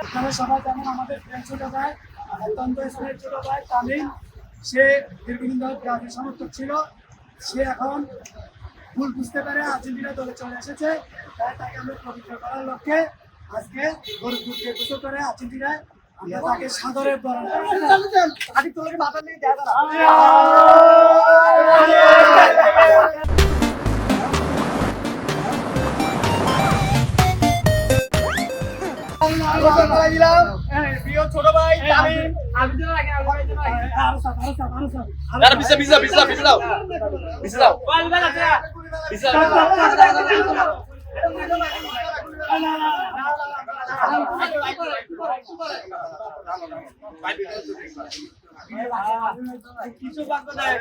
আপনারা সবাই জানেন আমাদের ছোট ভাই অত্যন্ত স্নেহের ছোট ভাই তামিম, সে দীর্ঘদিন ধরে ব্রাজিল সমর্থক ছিল। সে এখন ভুল বুঝতে পারে আর্জেন্টিনা দলে চলে এসেছে, তাই তাকে আমরা পবিত্র করার লক্ষ্যে আজকে গরুর দুধ দিয়ে গোসল করে আর্জেন্টিনায় আমরা তাকে সাদরে বরণ মাথা নিয়ে দেখা ছোট ভাই তামিম কিছু বাক্য দেয়